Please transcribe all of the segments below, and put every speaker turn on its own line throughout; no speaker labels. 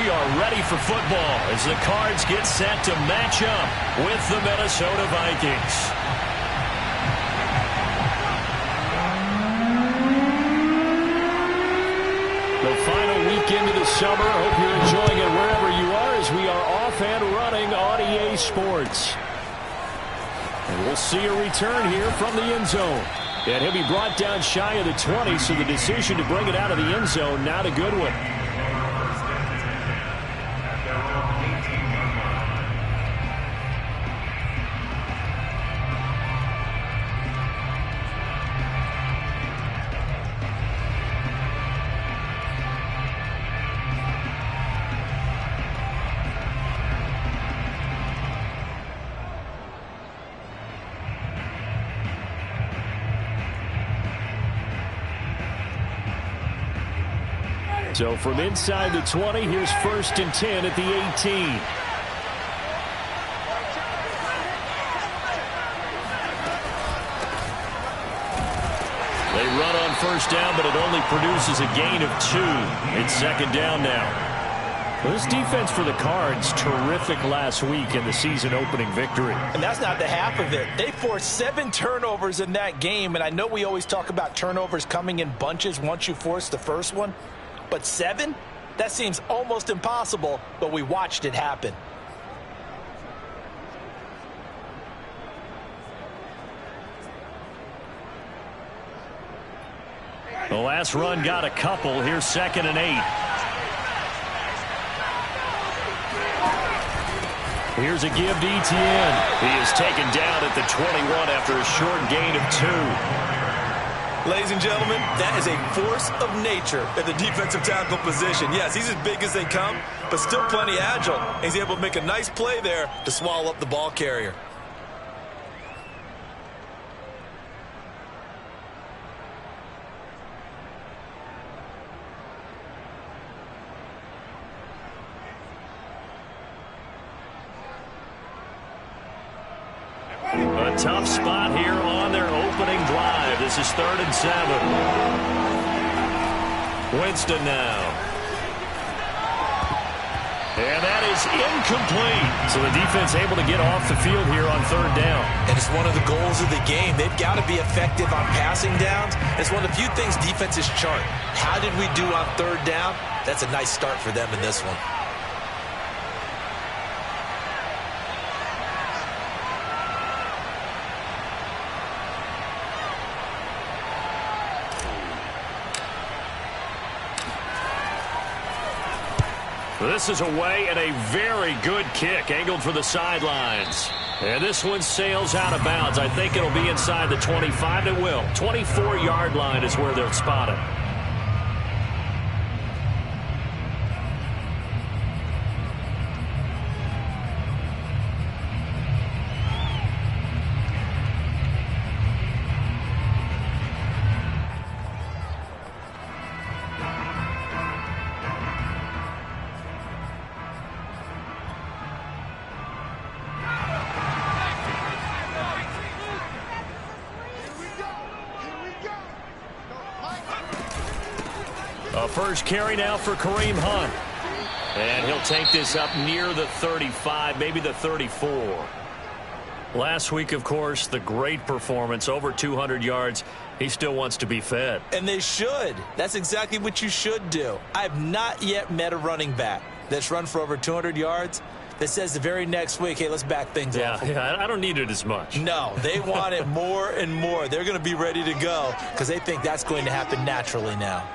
we are ready for football as the Cards get set to match up with the Minnesota Vikings. The final weekend of the summer. Hope you're enjoying it wherever you are as we are off and running on EA Sports. And we'll see a return here from the end zone. And he'll be brought down shy of the 20, so the decision to bring it out of the end zone, not a good one. So from inside the 20, here's 1st and 10 at the 18. They run on 1st down, but it only produces a gain of 2. It's 2nd down now. Well, this defense for the Cards, terrific last week in the season-opening victory.
And that's not the half of it. They forced 7 turnovers in that game, and I know we always talk about turnovers coming in bunches once you force the first one. But 7? That seems almost impossible, but we watched it happen.
The last run got a couple. Here's 2nd and 8. Here's a give to Etienne. He is taken down at the 21 after a short gain of 2.
Ladies and gentlemen, that is a force of nature at the defensive tackle position. Yes, he's as big as they come, but still plenty agile. He's able to make a nice play there to swallow up the ball carrier.
A tough spot here on their opening drive. This is 3rd and 7. Winston now. And that is incomplete. So the defense able to get off the field here on 3rd down.
And it's one of the goals of the game. They've got to be effective on passing downs. It's one of the few things defenses chart. How did we do on 3rd down? That's a nice start for them in this one.
This is away and a very good kick angled for the sidelines. And this one sails out of bounds. I think it'll be inside the 25. It will. 24-yard line is where they'll spot it. First carry now for Kareem Hunt. And he'll take this up near the 35, maybe the 34. Last week, of course, the great performance, over 200 yards. He still wants to be fed.
And they should. That's exactly what you should do. I have not yet met a running back that's run for over 200 yards that says the very next week, hey, let's back things off.
Yeah, I don't need it as much.
No, they want it more and more. They're going to be ready to go because they think that's going to happen naturally now.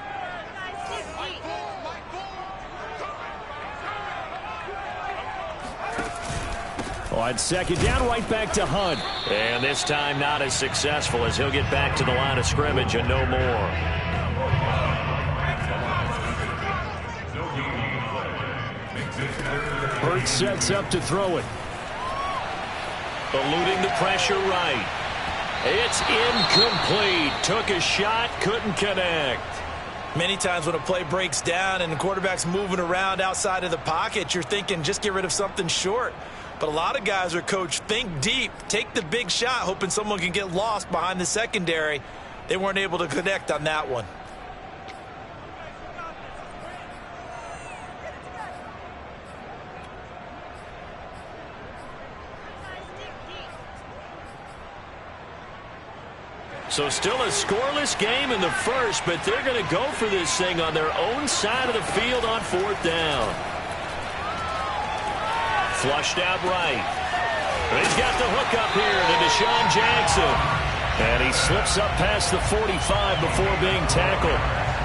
On 2nd down, right back to Hunt. And this time not as successful as he'll get back to the line of scrimmage and no more. Hurts sets up to throw it. Eluding the pressure right. It's incomplete. Took a shot, couldn't connect.
Many times when a play breaks down and the quarterback's moving around outside of the pocket, you're thinking just get rid of something short. But a lot of guys are coached, think deep, take the big shot, hoping someone can get lost behind the secondary. They weren't able to connect on that one.
So still a scoreless game in the first, but they're going to go for this thing on their own side of the field on 4th down. Flushed out right. He's got the hook up here to Deshaun Jackson. And he slips up past the 45 before being tackled.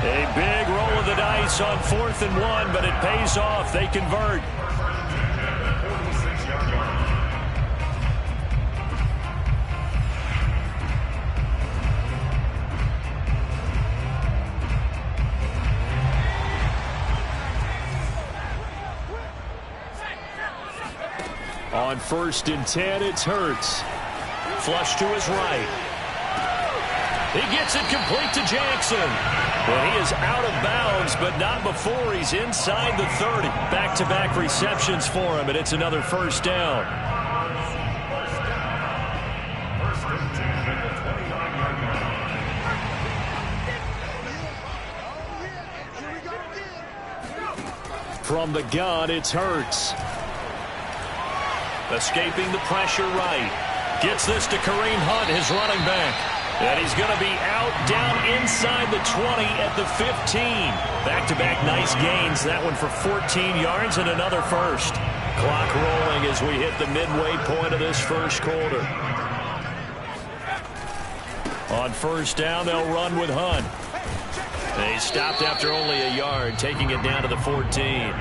A big roll of the dice on 4th and 1, but it pays off. They convert. On 1st and 10, it's Hurts. Flush to his right. He gets it complete to Jackson. Well, he is out of bounds, but not before he's inside the 30. Back-to-back receptions for him, and it's another 1st down. From the gun, it's Hurts. Escaping the pressure right. Gets this to Kareem Hunt, his running back. And he's going to be out down inside the 20 at the 15. Back-to-back nice gains. That one for 14 yards and another first. Clock rolling as we hit the midway point of this first quarter. On 1st down, they'll run with Hunt. They stopped after only a yard, taking it down to the 14.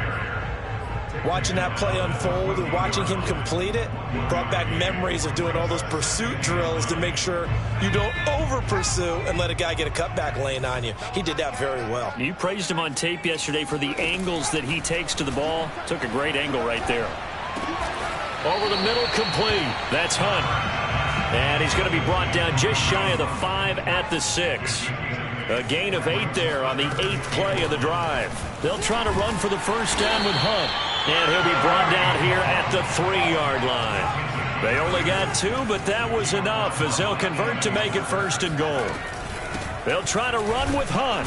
Watching that play unfold and watching him complete it brought back memories of doing all those pursuit drills to make sure you don't over-pursue and let a guy get a cutback lane on you. He did that very well.
You praised him on tape yesterday for the angles that he takes to the ball. Took a great angle right there. Over the middle, complete. That's Hunt. And he's going to be brought down just shy of the 5 at the 6. A gain of 8 there on the 8th play of the drive. They'll try to run for the 1st down with Hunt. And he'll be brought down here at the 3-yard line. They only got 2, but that was enough as they'll convert to make it 1st and goal. They'll try to run with Hunt.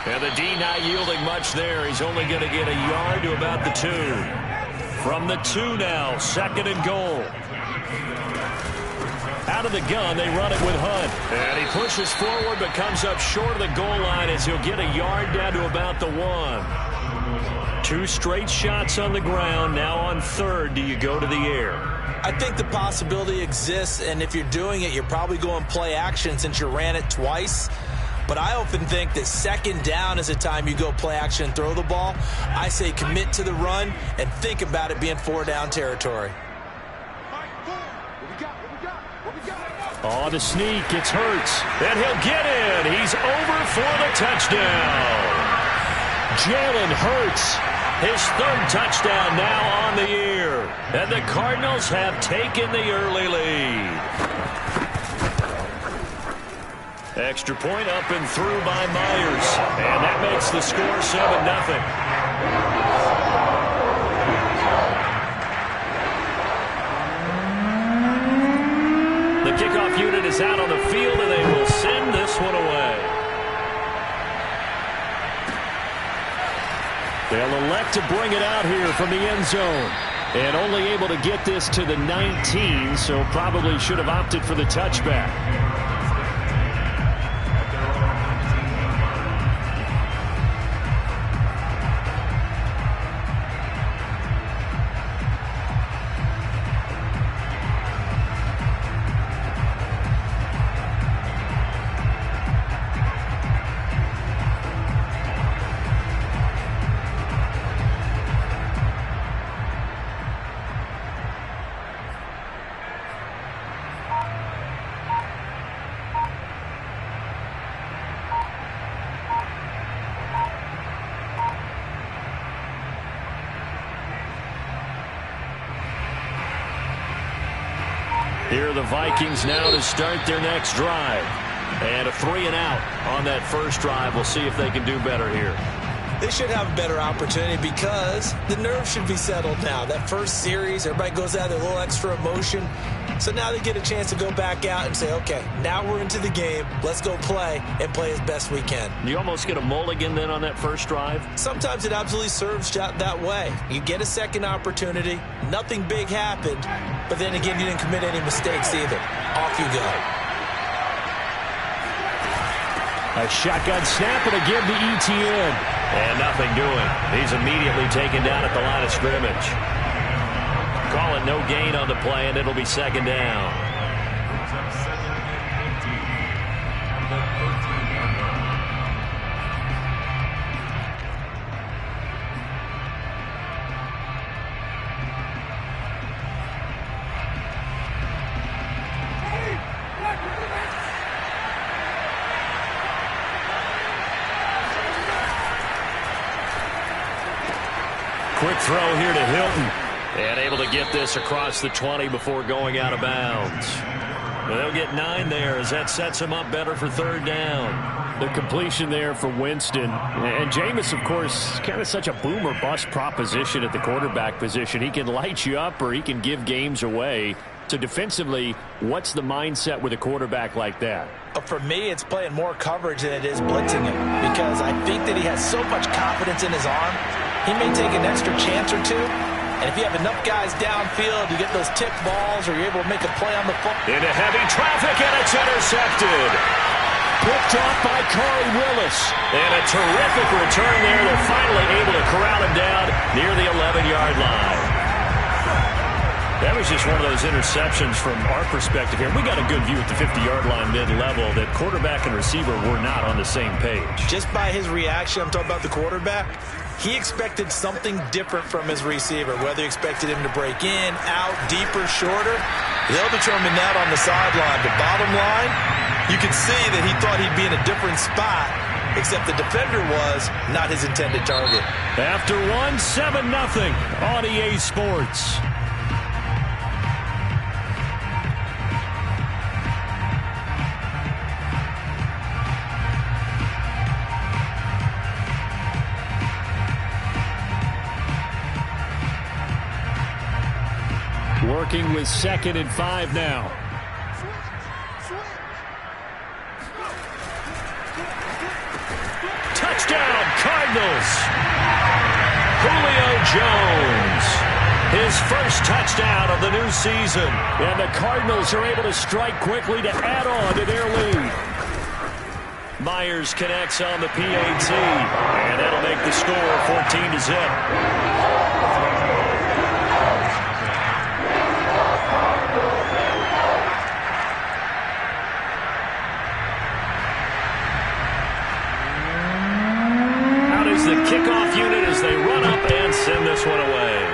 And the D not yielding much there. He's only going to get a yard to about the 2. From the 2 now, 2nd and goal. Out of the gun, they run it with Hunt. And he pushes forward but comes up short of the goal line as he'll get a yard down to about the 1. 2 straight shots on the ground. Now on 3rd, do you go to the air?
I think the possibility exists, and if you're doing it, you're probably going play action since you ran it twice. But I often think that 2nd down is a time you go play action and throw the ball. I say commit to the run and think about it being 4-down territory.
On the sneak, it's Hurts. And he'll get in. He's over for the touchdown. Jalen Hurts, his 3rd touchdown now on the year. And the Cardinals have taken the early lead. Extra point up and through by Myers. And that makes the score 7-0. The kickoff unit is out on the field, and they will send this one away. They'll elect to bring it out here from the end zone. And only able to get this to the 19, so probably should have opted for the touchback. Here are the Vikings now to start their next drive. And a 3-and-out on that first drive. We'll see if they can do better here.
They should have a better opportunity because the nerves should be settled now. That first series, everybody goes out with a little extra emotion. So now they get a chance to go back out and say, okay, now we're into the game. Let's go play and play as best we can.
You almost get a mulligan then on that first drive?
Sometimes it absolutely serves that way. You get a second opportunity. Nothing big happened. But then again, you didn't commit any mistakes either. Off you go.
A shotgun snap and a give to ETN.
And nothing doing. He's immediately taken down at the line of scrimmage. Call it no gain on the play, and it'll be second down.
Quick throw here to Hilton.
And able to get this across the 20 before going out of bounds. They'll get 9 there as that sets him up better for third down.
The completion there for Winston. And Jameis, of course, kind of such a boom or bust proposition at the quarterback position. He can light you up or he can give games away. So defensively, what's the mindset with a quarterback like that?
For me, it's playing more coverage than it is blitzing him, because I think that he has so much confidence in his arm. He may take an extra chance or two, and if you have enough guys downfield, you get those tip balls or you're able to make a play on the foot.
Into heavy traffic, and it's intercepted.
Picked off by Corey Willis.
And a terrific return there. They're finally able to corral him down near the 11-yard line. That was just one of those interceptions from our perspective here. We got a good view at the 50-yard line mid-level that quarterback and receiver were not on the same page.
Just by his reaction, I'm talking about the quarterback, he expected something different from his receiver, whether he expected him to break in, out, deeper, shorter. They'll determine that on the sideline. But bottom line, you can see that he thought he'd be in a different spot, except the defender was not his intended target.
After 7-0 on EA Sports. Working with 2nd and 5 now.
Touchdown, Cardinals. Julio Jones. His first touchdown of the new season.
And the Cardinals are able to strike quickly to add on to their lead.
Myers connects on the PAT. And that'll make the score 14-0. The kickoff unit as they run up and send this one away.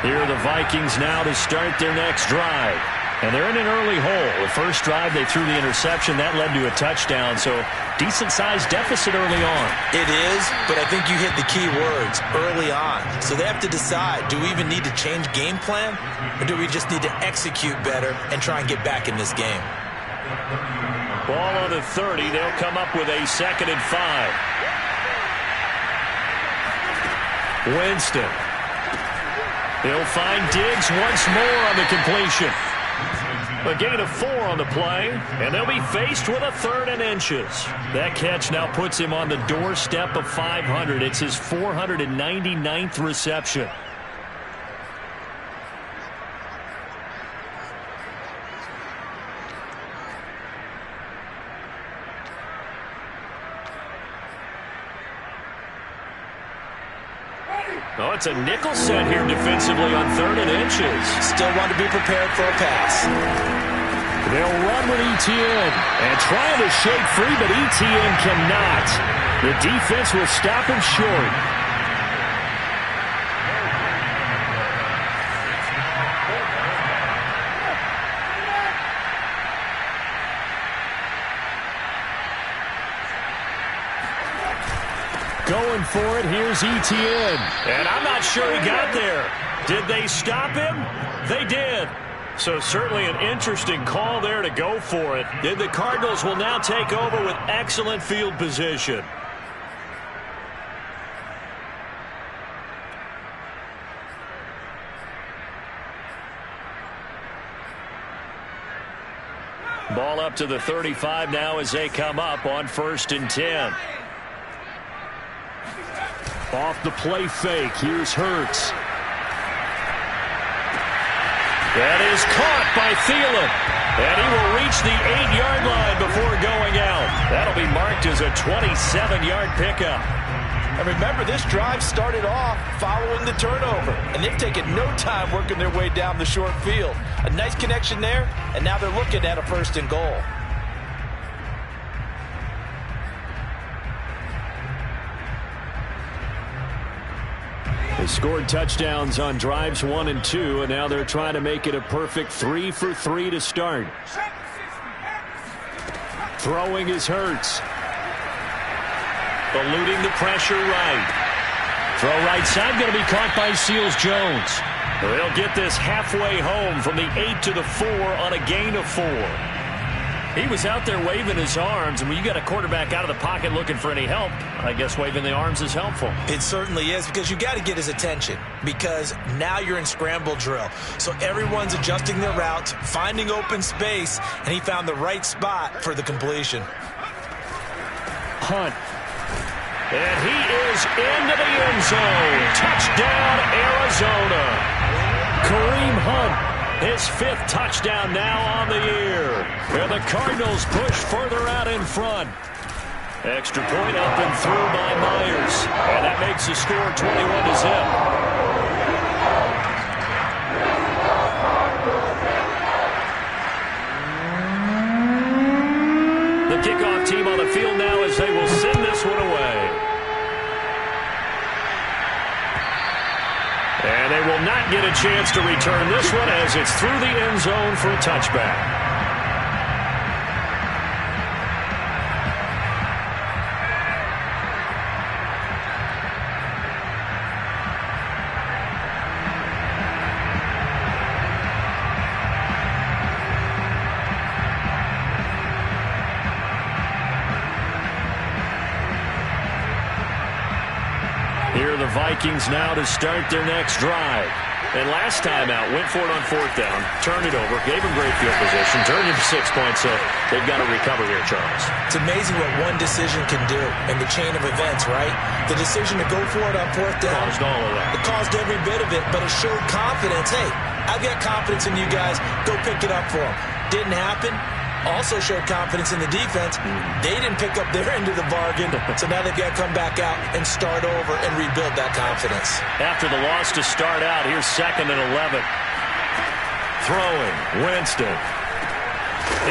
Here are the Vikings now to start their next drive. And they're in an early hole. The first drive, they threw the interception. That led to a touchdown. So decent-sized deficit early on.
It is, but I think you hit the key words, early on. So they have to decide, do we even need to change game plan? Or do we just need to execute better and try and get back in this game?
Ball on the 30. They'll come up with a 2nd and 5. Winston. He'll find Diggs once more on the completion. A gain of 4 on the play, and they'll be faced with a 3rd and inches. That catch now puts him on the doorstep of 500. It's his 499th reception. Oh, it's a nickel set here defensively on 3rd and inches.
Still want to be prepared for a pass.
They'll run with ETN and trying to shake free, but ETN cannot. The defense will stop him short. Going for it, here's ETN.
And I'm not sure he got there. Did they stop him? They did. So certainly an interesting call there to go for it. Then the Cardinals will now take over with excellent field position. Ball up to the 35 now as they come up on 1st and 10.
Off the play fake. Here's Hurts.
That is caught by Thielen. And he will reach the 8-yard line before going out. That'll be marked as a 27-yard pickup.
And remember, this drive started off following the turnover. And they've taken no time working their way down the short field. A nice connection there, and now they're looking at a 1st and goal.
They scored touchdowns on drives 1 and 2, and now they're trying to make it a perfect 3 for 3 to start. Throwing is Hurts.
Eluding the pressure right. Throw right side, going to be caught by Seals-Jones. They'll get this halfway home from the 8 to the 4 on a gain of 4. He was out there waving his arms, and when you got a quarterback out of the pocket looking for any help, I guess waving the arms is helpful.
It certainly is, because you got to get his attention, because now you're in scramble drill. So everyone's adjusting their routes, finding open space, and he found the right spot for the completion.
Hunt.
And he is into the end zone. Touchdown, Arizona.
Kareem Hunt.
His 5th touchdown now on the year. And the Cardinals push further out in front. Extra point up and through by Myers. And that makes the score 21 to zip. The kickoff team on the field now as they will send this one away. And they will not get a chance to return this one as it's through the end zone for a touchback. Here are the Vikings now to start their next drive. And last time out, went for it on 4th down, turned it over, gave him great field position, turned it to 6 points, so they've got to recover here, Charles.
It's amazing what one decision can do in the chain of events, right? The decision to go for it on 4th down.
Caused all of that.
It caused every bit of it, but it showed confidence. Hey, I've got confidence in you guys. Go pick it up for them. Didn't happen. Also showed confidence in the defense. They didn't pick up their end of the bargain, so now they've got to come back out and start over and rebuild that confidence.
After the loss to start out, here's 2nd and 11. Throwing, Winston.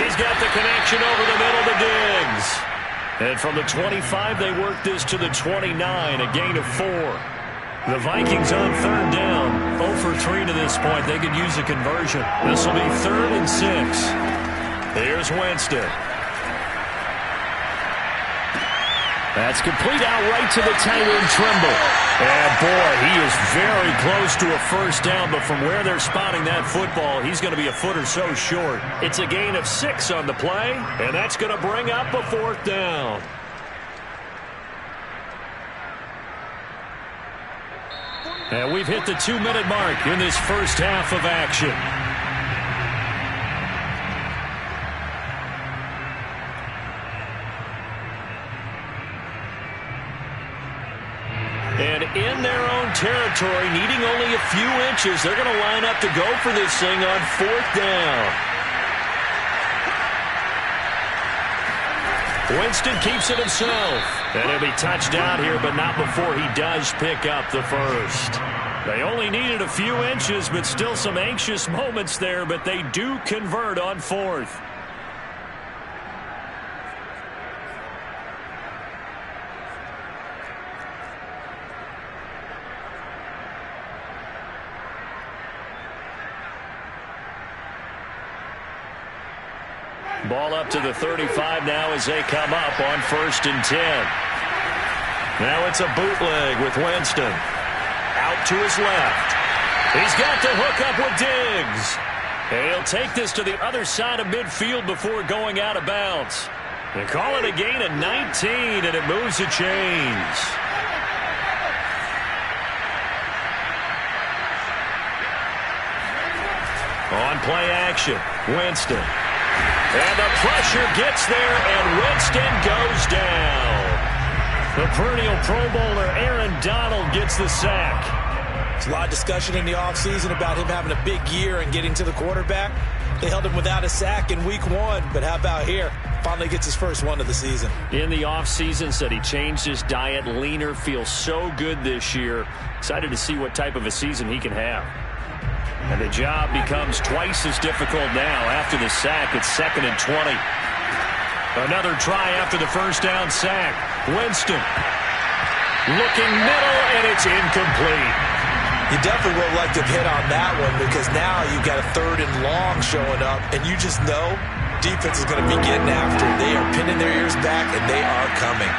He's got the connection over the middle to Diggs. And from the 25, they work this to the 29, a gain of 4. The Vikings on 3rd down, 0 for 3 to this point. They could use a conversion. This will be 3rd and 6. Here's Winston.
That's complete out right to the tight end, Trimble.
And boy, he is very close to a 1st down, but from where they're spotting that football, he's going to be a foot or so short. It's a gain of 6 on the play, and that's going to bring up a 4th down. And we've hit the 2-minute mark in this first half of action. And in their own territory, needing only a few inches, they're going to line up to go for this thing on 4th down. Winston keeps it himself. And he'll be touched down here, but not before he does pick up the 1st. They only needed a few inches, but still some anxious moments there, but they do convert on 4th. Ball up to the 35 now as they come up on 1st and 10. Now it's a bootleg with Winston. Out to his left. He's got the hook up with Diggs. And he'll take this to the other side of midfield before going out of bounds. They call it a gain of 19, and it moves the chains. On play action, Winston. And the pressure gets there, and Winston goes down. The perennial Pro Bowler Aaron Donald gets the sack.
There's a lot of discussion in the offseason about him having a big year and getting to the quarterback. They held him without a sack in week 1, but how about here? Finally gets his first one of the season.
In the offseason, said he changed his diet, leaner, feels so good this year. Excited to see what type of a season he can have. And the job becomes twice as difficult now after the sack. It's 2nd and 20. Another try after the first down sack. Winston looking middle, and it's incomplete.
You definitely would like to hit on that one because now you've got a 3rd and long showing up, and you just know defense is going to be getting after it. They are pinning their ears back, and they are coming.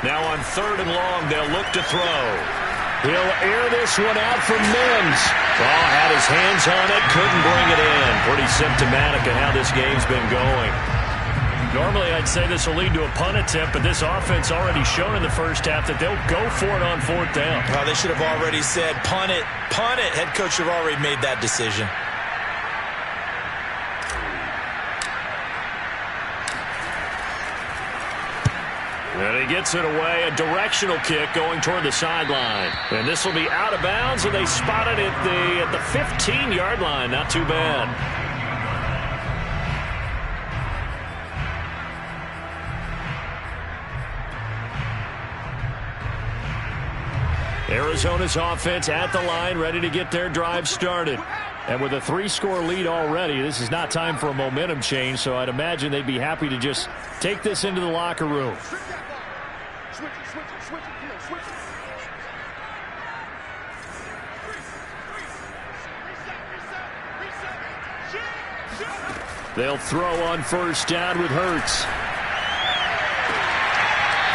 Now on 3rd and long, they'll look to throw. He'll air this one out for Mims. Oh, had his hands on it, couldn't bring it in. Pretty symptomatic of how this game's been going. Normally, I'd say this will lead to a punt attempt, but this offense already shown in the first half that they'll go for it on 4th down.
Well, they should have already said, punt it, punt it. Head coach should have already made that decision.
And he gets it away, a directional kick going toward the sideline. And this will be out of bounds, and they spot it at the 15-yard line. Not too bad. Arizona's offense at the line, ready to get their drive started. And with a 3-score lead already, this is not time for a momentum change, so I'd imagine they'd be happy to just take this into the locker room. They'll throw on 1st down with Hurts.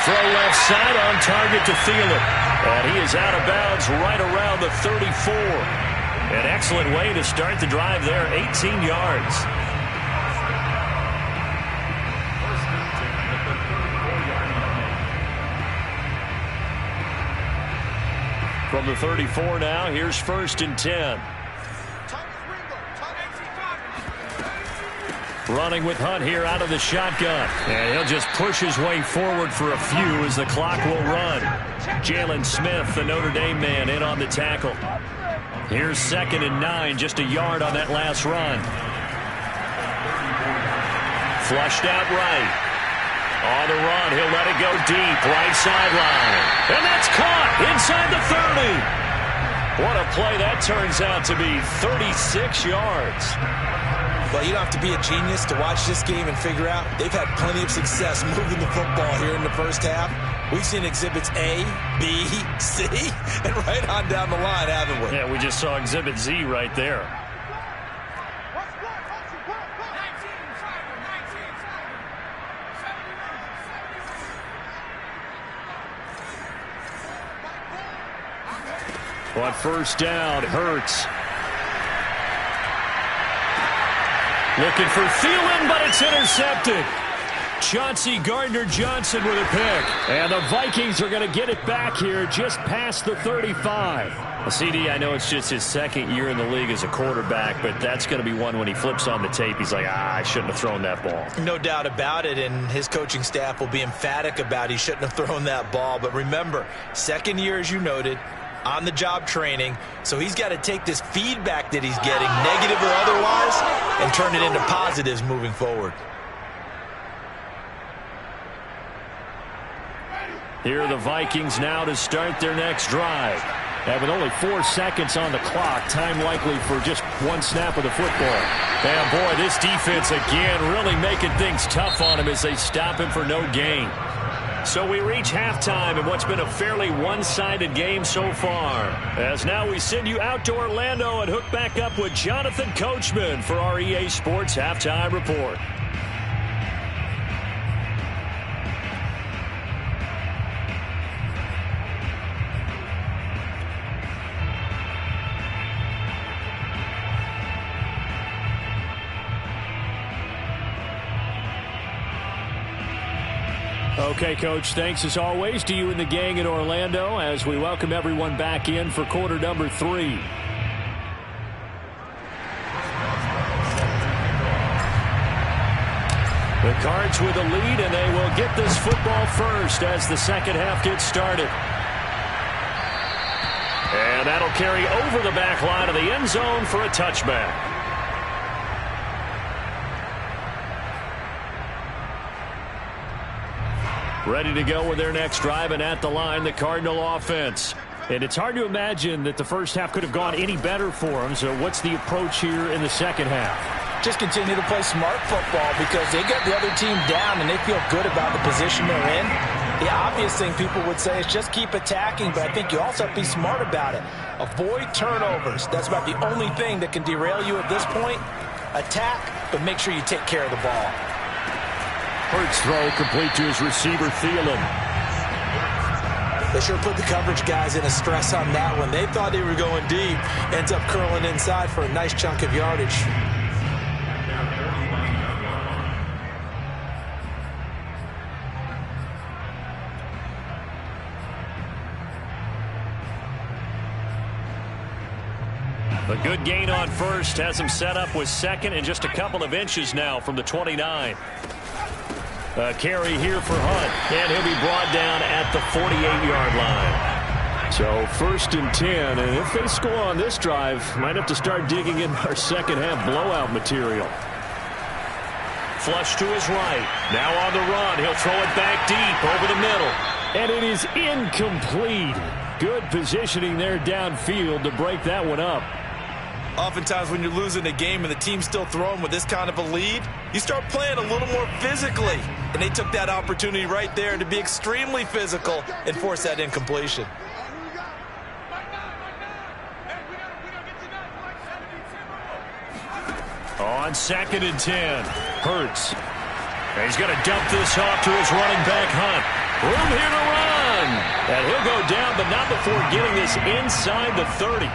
Throw left side on target to Thielen. And he is out of bounds right around the 34. An excellent way to start the drive there, 18 yards. From the 34 now, here's 1st and 10. Running with Hunt here out of the shotgun. And he'll just push his way forward for a few as the clock will run. Jalen Smith, the Notre Dame man, in on the tackle. Here's 2nd and 9, just a yard on that last run. Flushed out right. On the run, he'll let it go deep, right sideline. And that's caught inside the 30. What a play that turns out to be, 36 yards.
Well, you don't have to be a genius to watch this game and figure out they've had plenty of success moving the football here in the first half. We've seen exhibits A, B, C, and right on down the line, haven't we?
Yeah, we just saw exhibit Z right there. On 1st down, Hurts. Looking for Thielen, but it's intercepted. Chauncey Gardner-Johnson with a pick. And the Vikings are going to get it back here just past the 35. CD, I know it's just his 2nd year in the league as a quarterback, but that's going to be one when he flips on the tape. He's like, I shouldn't have thrown that ball.
No doubt about it, and his coaching staff will be emphatic about he shouldn't have thrown that ball. But remember, 2nd year, as you noted, on-the-job training, so he's got to take this feedback that he's getting, negative or otherwise, and turn it into positives moving forward.
Here are the Vikings now to start their next drive. And with only 4 seconds on the clock, time likely for just 1 snap of the football. And boy, this defense again really making things tough on him as they stop him for no gain. So we reach halftime in what's been a fairly one-sided game so far. As now we send you out to Orlando and hook back up with Jonathan Coachman for our EA Sports Halftime Report.
Okay, Coach, thanks as always to you and the gang in Orlando as we welcome everyone back in for quarter number 3. The Cards with a lead, and they will get this football first as the second half gets started. And that'll carry over the back line of the end zone for a touchback. Ready to go with their next drive, and at the line, the Cardinal offense. And it's hard to imagine that the first half could have gone any better for them. So what's the approach here in the second half?
Just continue to play smart football because they got the other team down and they feel good about the position they're in. The obvious thing people would say is just keep attacking, but I think you also have to be smart about it. Avoid turnovers. That's about the only thing that can derail you at this point. Attack, but make sure you take care of the ball.
Hurts throw complete to his receiver, Thielen.
They sure put the coverage guys in a stress on that one. They thought they were going deep. Ends up curling inside for a nice chunk of yardage.
A good gain on first has him set up with second and just a couple of inches now from the 29. A carry here for Hunt, and he'll be brought down at the 48-yard line. So 1st and 10, and if they score on this drive, might have to start digging in our second half blowout material. Flush to his right. Now on the run. He'll throw it back deep over the middle. And it is incomplete. Good positioning there downfield to break that one up.
Oftentimes when you're losing a game and the team's still throwing with this kind of a lead, you start playing a little more physically. And they took that opportunity right there to be extremely physical and force that incompletion.
On 2nd and 10, Hurts. And he's going to dump this off to his running back, Hunt. Room here to run. And he'll go down, but not before getting this inside the 30.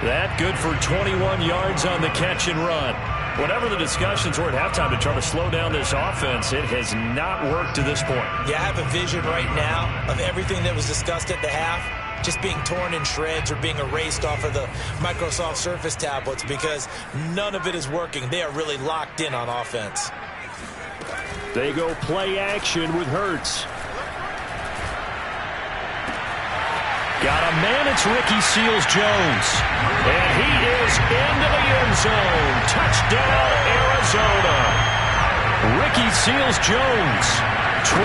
That good for 21 yards on the catch and run. Whatever the discussions were at halftime to try to slow down this offense, it has not worked to this point.
Yeah, I have a vision right now of everything that was discussed at the half just being torn in shreds or being erased off of the Microsoft Surface tablets because none of it is working. They are really locked in on offense.
They go play action with Hurts. Got a man, it's Ricky Seals-Jones. And he is into the end zone. Touchdown, Arizona. Ricky Seals-Jones, 27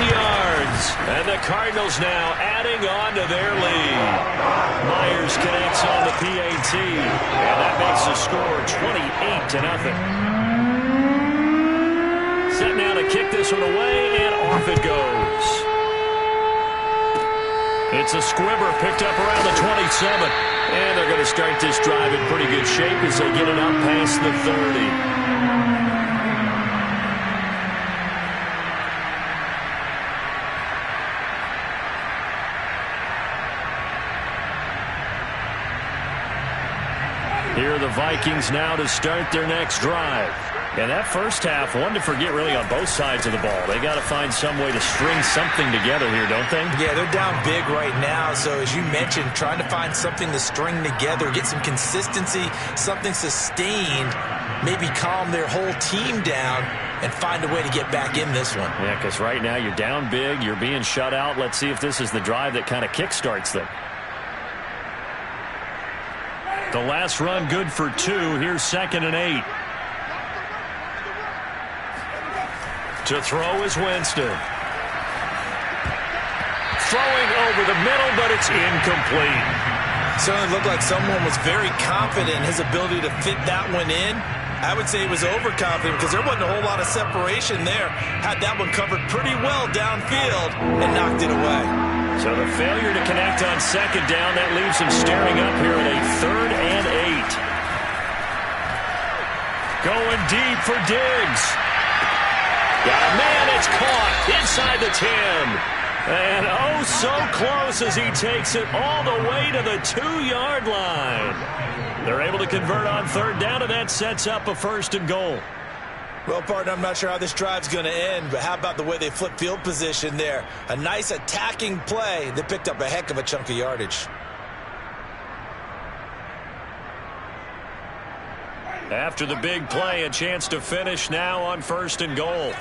yards. And the Cardinals now adding on to their lead. Myers connects on the PAT. And that makes the score 28-0. Set now to kick this one away, and off it goes. It's a squibber picked up around the 27. And they're going to start this drive in pretty good shape as they get it up past the 30. Here are the Vikings now to start their next drive. And that first half, one to forget really on both sides of the ball. They got to find some way to string something together here, don't they?
Yeah, they're down big right now. So as you mentioned, trying to find something to string together, get some consistency, something sustained, maybe calm their whole team down and find a way to get back in this one.
Yeah, because right now you're down big, you're being shut out. Let's see if this is the drive that kind of kickstarts them. The last run good for 2. Here's 2nd and 8. To throw is Winston. Throwing over the middle, but it's incomplete.
Certainly looked like someone was very confident in his ability to fit that one in. I would say he was overconfident because there wasn't a whole lot of separation there. Had that one covered pretty well downfield and knocked it away.
So the failure to connect on 2nd down, that leaves him staring up here at a 3rd and 8. Going deep for Diggs. Got a man, it's caught inside the 10. And oh, so close as he takes it all the way to the 2-yard line. They're able to convert on 3rd down, and that sets up a 1st and goal.
Well, partner, I'm not sure how this drive's going to end, but how about the way they flip field position there? A nice attacking play that picked up a heck of a chunk of yardage.
After the big play, a chance to finish now on 1st and goal.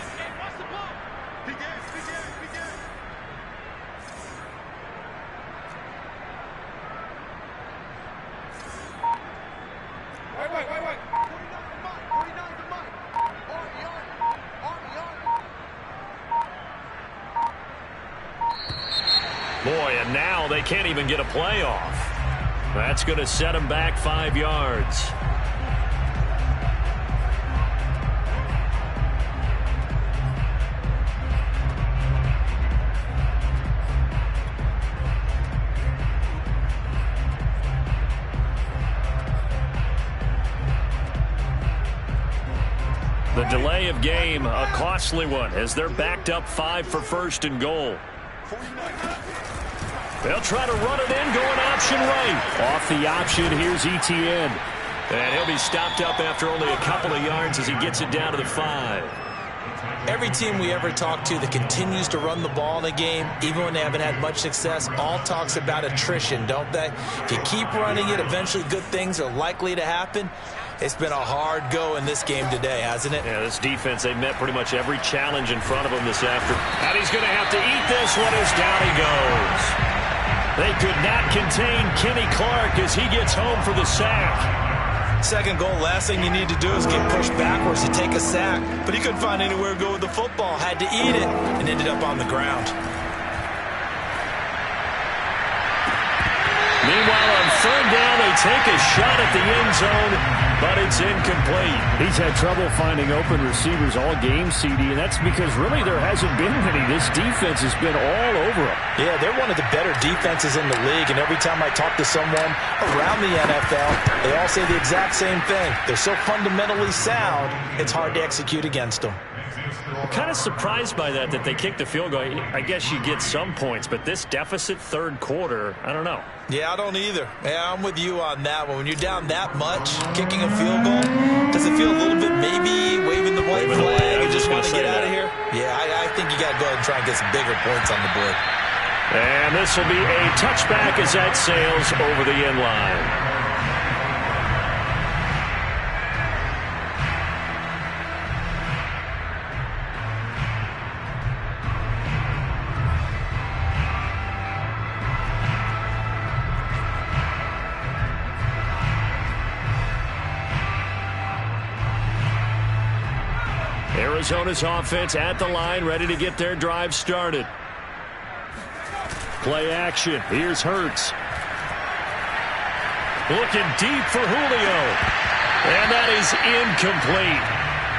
Boy, and now they can't even get a play off. That's going to set them back 5 yards. The delay of game, a costly one, as they're backed up 5 for 1st and goal. They'll try to run it in, going option right. Off the option, here's Etienne. And he'll be stopped up after only a couple of yards as he gets it down to the 5.
Every team we ever talk to that continues to run the ball in a game, even when they haven't had much success, all talks about attrition, don't they? If you keep running it, eventually good things are likely to happen. It's been a hard go in this game today, hasn't it?
Yeah, this defense, they met pretty much every challenge in front of them this afternoon. And he's going to have to eat this one as down he goes. They could not contain Kenny Clark as he gets home for the sack.
Second goal, last thing you need to do is get pushed backwards to take a sack. But he couldn't find anywhere to go with the football, had to eat it, and ended up on the ground.
Meanwhile, on 3rd down, they take a shot at the end zone, but it's incomplete.
He's had trouble finding open receivers all game, CD, and that's because really there hasn't been many. This defense has been all over him.
Yeah, they're one of the better defenses in the league, and every time I talk to someone around the NFL, they all say the exact same thing. They're so fundamentally sound, it's hard to execute against them.
I'm kind of surprised by that they kicked the field goal. I guess you get some points, but this deficit 3rd quarter, I don't know.
Yeah, I don't either. Yeah, I'm with you on that one. When you're down that much, kicking a field goal, does it feel a little bit maybe waving the white flag and just want to get out of here? Yeah, I think you got to go ahead and try and get some bigger points on the board.
And this will be a touchback as that sails over the end line. Arizona's offense at the line, ready to get their drive started. Play action. Here's Hurts. Looking deep for Julio. And that is incomplete.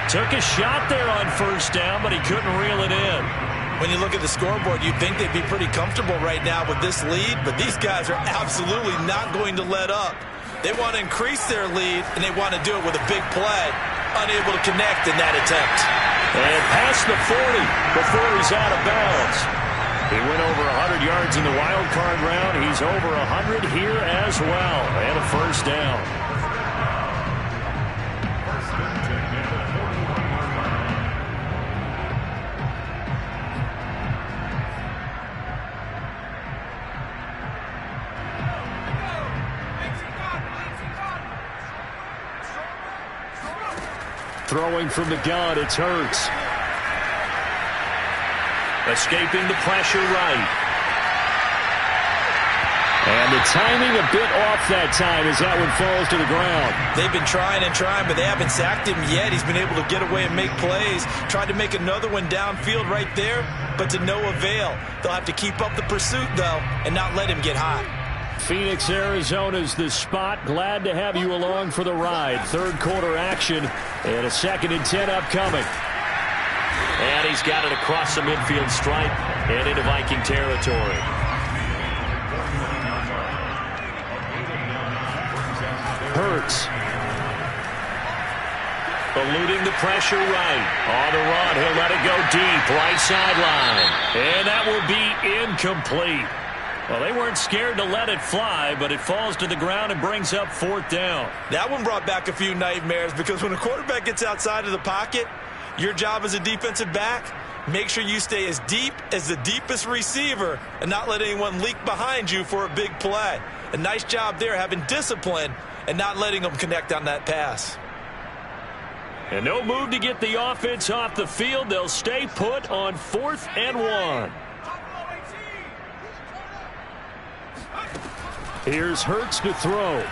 Took a shot there on 1st down, but he couldn't reel it in.
When you look at the scoreboard, you'd think they'd be pretty comfortable right now with this lead, but these guys are absolutely not going to let up. They want to increase their lead, and they want to do it with a big play. Unable to connect in that attempt.
And past the 40 before he's out of bounds. He went over 100 yards in the wild card round. He's over 100 here as well. And a 1st down. Throwing from the gun, it's Hurts. Escaping the pressure right. And the timing a bit off that time as that one falls to the ground.
They've been trying and trying, but they haven't sacked him yet. He's been able to get away and make plays. Tried to make another one downfield right there, but to no avail. They'll have to keep up the pursuit, though, and not let him get hot.
Phoenix, Arizona's the spot. Glad to have you along for the ride. 3rd quarter action and a 2nd and 10 upcoming.
And he's got it across the midfield stripe and into Viking territory.
Hurts.
Eluding the pressure right. On the run, he'll let it go deep. Right sideline. And that will be incomplete. Well, they weren't scared to let it fly, but it falls to the ground and brings up 4th down.
That one brought back a few nightmares because when a quarterback gets outside of the pocket, Your job as a defensive back, make sure you stay as deep as the deepest receiver and not let anyone leak behind you for a big play. A nice job there having discipline and not letting them connect on that pass.
And no move to get the offense off the field. They'll stay put on 4th and 1. Here's Hurts to throw.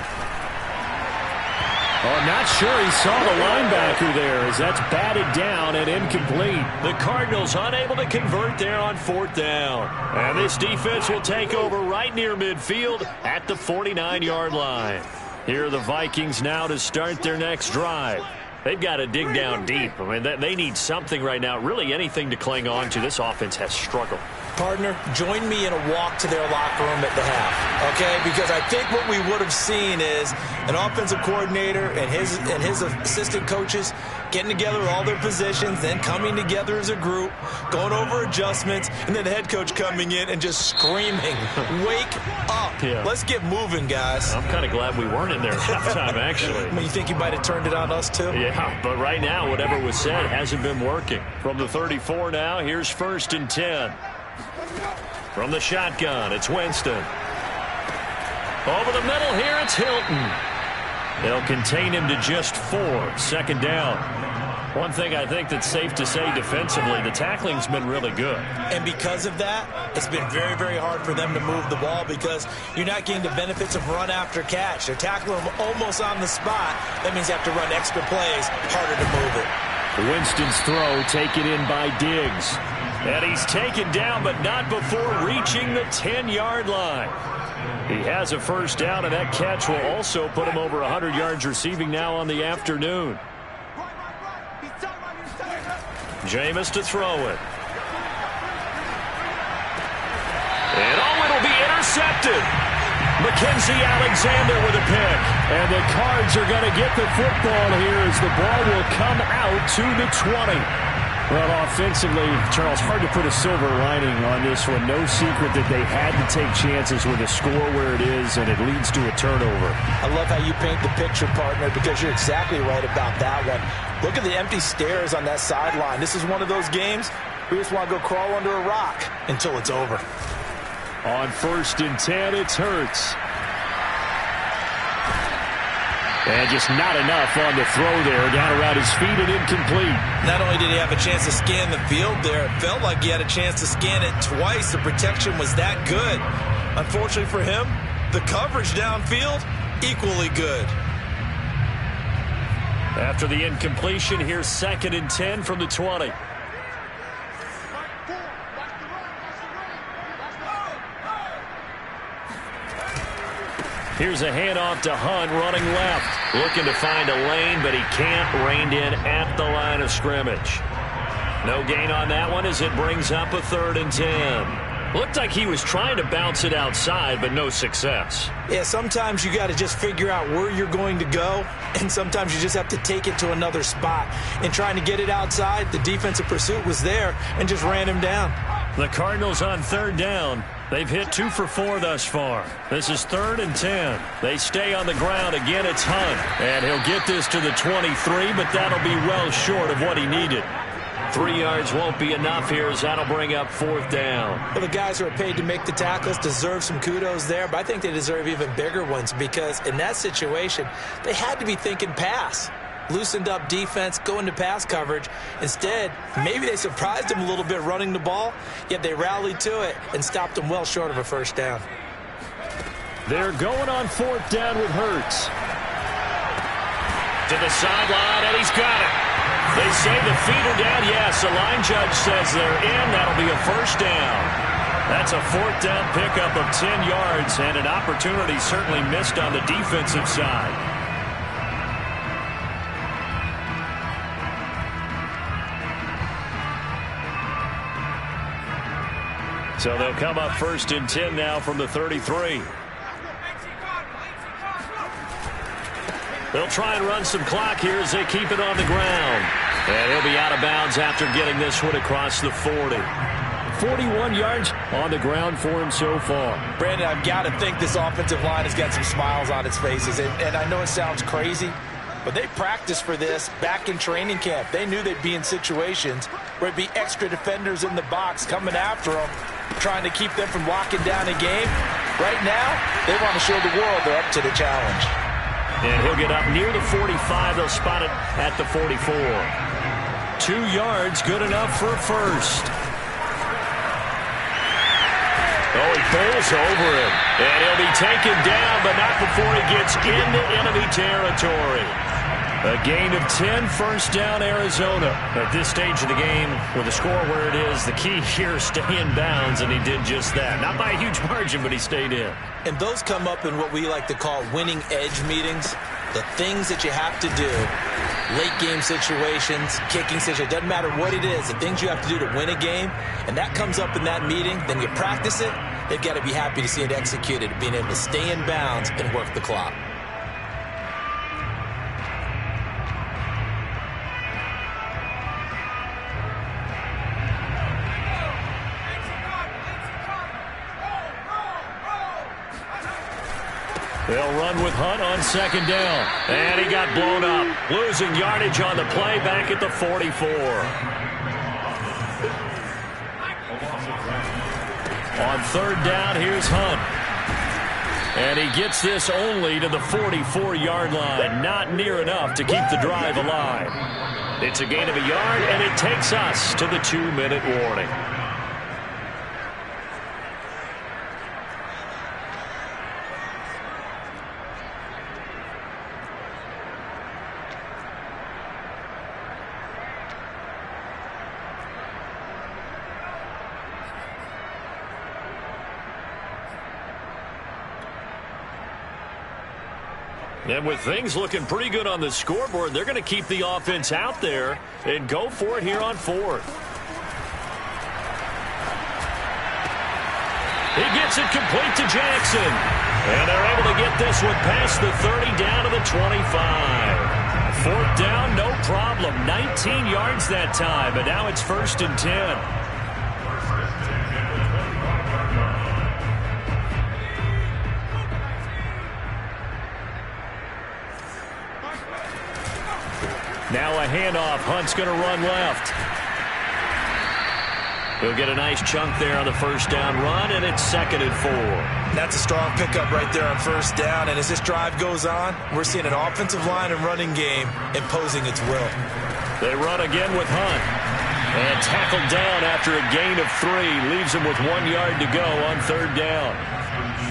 Oh, I'm not sure he saw the linebacker there as that's batted down and incomplete. The Cardinals unable to convert there on 4th down. And this defense will take over right near midfield at the 49-yard line. Here are the Vikings now to start their next drive. They've got to dig down deep. I mean, they need something right now, really anything to cling on to. This offense has struggled.
Partner, join me in a walk to their locker room at the half, okay? Because I think what we would have seen is an offensive coordinator and his assistant coaches getting together with all their positions, then coming together as a group, going over adjustments, and then the head coach coming in and just screaming, wake up. Yeah. Let's get moving, guys.
I'm kind of glad we weren't in there at halftime, actually.
I mean, you think you might have turned it on us, too?
Yeah, but right now, whatever was said hasn't been working. From the 34 now, here's 1st and 10. From the shotgun, it's Winston. Over the middle here, it's Hilton. They'll contain him to just 4. 2nd down. One thing I think that's safe to say defensively, the tackling's been really good.
And because of that, it's been very, very hard for them to move the ball because you're not getting the benefits of run after catch. They're tackling them almost on the spot. That means you have to run extra plays, harder to move it.
Winston's throw taken in by Diggs. And he's taken down, but not before reaching the 10-yard line. He has a 1st down, and that catch will also put him over 100 yards receiving now on the afternoon. Jameis to throw it. And it'll be intercepted. Mackenzie Alexander with a pick. And the Cards are going to get the football here as the ball will come out to the 20. Well, offensively, Charles, hard to put a silver lining on this one. No secret that they had to take chances with a score where it is, and it leads to a turnover.
I love how you paint the picture, partner, because you're exactly right about that one. Look at the empty stares on that sideline. This is one of those games we just want to go crawl under a rock until it's over.
On 1st and 10, it's Hurts. And just not enough on the throw there. Down around his feet and incomplete.
Not only did he have a chance to scan the field there, it felt like he had a chance to scan it twice. The protection was that good. Unfortunately for him, the coverage downfield, equally good.
After the incompletion, here's 2nd and 10 from the 20. Here's a handoff to Hunt running left. Looking to find a lane, but he can't. Reined in at the line of scrimmage. No gain on that one as it brings up a 3rd and 10. Looked like he was trying to bounce it outside, but no success.
Yeah, sometimes you got to just figure out where you're going to go, and sometimes you just have to take it to another spot. In trying to get it outside, the defensive pursuit was there and just ran him down.
The Cardinals on 3rd down. They've hit 2 for 4 thus far. This is 3rd and 10. They stay on the ground. Again, it's Hunt. And he'll get this to the 23, but that'll be well short of what he needed. 3 yards won't be enough here as that'll bring up 4th down.
Well, the guys who are paid to make the tackles deserve some kudos there, but I think they deserve even bigger ones because in that situation, they had to be thinking pass. Loosened up defense, go into pass coverage. Instead, maybe they surprised him a little bit running the ball, yet they rallied to it and stopped him well short of a 1st down.
They're going on 4th down with Hurts. To the sideline, and he's got it. They say the feet are down. Yes, the line judge says they're in. That'll be a 1st down. That's a 4th down pickup of 10 yards, and an opportunity certainly missed on the defensive side. So they'll come up 1st and 10 now from the 33. They'll try and run some clock here as they keep it on the ground. And he'll be out of bounds after getting this one across the 40. 41 yards on the ground for him so far.
Brandon, I've got to think this offensive line has got some smiles on its faces. And I know it sounds crazy, But they practiced for this back in training camp. They knew they'd be in situations where it'd be extra defenders in the box coming after them, trying to keep them from locking down a game. Right now, they want to show the world they're up to the challenge.
And he'll get up near the 45. They'll spot it at the 44.
2 yards, good enough for a first.
Oh, he pulls over him. And he'll be taken down, but not before he gets into enemy territory. A gain of 10, first down, Arizona. At this stage of the game, with the score where it is, the key here is stay in bounds, and he did just that. Not by a huge margin, but he stayed in.
And those come up in what we like to call winning edge meetings. The things that you have to do, late game situations, kicking situations, doesn't matter what it is, the things you have to do to win a game, and that comes up in that meeting, then you practice it, they've got to be happy to see it executed, being able to stay in bounds and work the clock.
They'll run with Hunt on second down.
And he got blown up. Losing yardage on the play back at the 44.
On third down, here's Hunt. And he gets this only to the 44-yard line. Not near enough to keep the drive alive.
It's a gain of a yard, and it takes us to the 2-minute warning. And with things looking pretty good on the scoreboard, they're going to keep the offense out there and go for it here on fourth. He gets it complete to Jackson. And they're able to get this one past the 30 down to the 25. Fourth down, no problem. 19 yards that time, but now it's 1st and 10.
Now a handoff. Hunt's going to run left.
He'll get a nice chunk there on the first down run, and it's 2nd and 4.
That's a strong pickup right there on first down. And as this drive goes on, we're seeing an offensive line and running game imposing its will.
They run again with Hunt. And tackled down after a gain of 3. Leaves him with 1 yard to go on third down.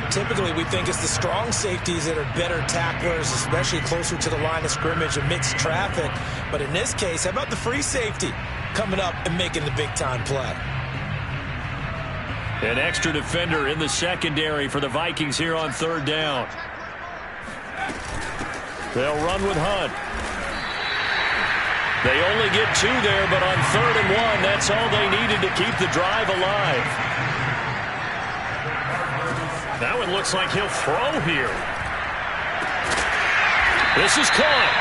Typically, we think it's the strong safeties that are better tacklers, especially closer to the line of scrimmage and mixed traffic. But in this case, how about the free safety coming up and making the big-time play?
An extra defender in the secondary for the Vikings here on third down. They'll run with Hunt. They only get 2 there, but on 3rd and 1, that's all they needed to keep the drive alive.
Now it looks like he'll throw here.
This is caught.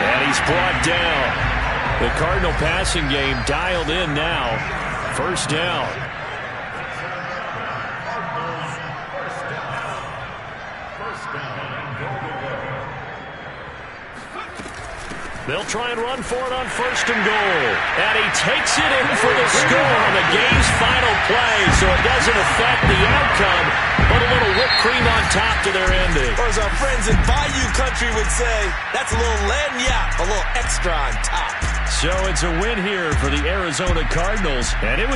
And he's brought down. The Cardinal passing game dialed in now. First down.
They'll try and run for it on 1st and goal. And he takes it in for the score on the game's final play, so it doesn't affect the outcome, but a little whipped cream on top to their ending.
Or as our friends in Bayou Country would say, that's a little lagniappe, a little extra on top.
So it's a win here for the Arizona Cardinals, and it was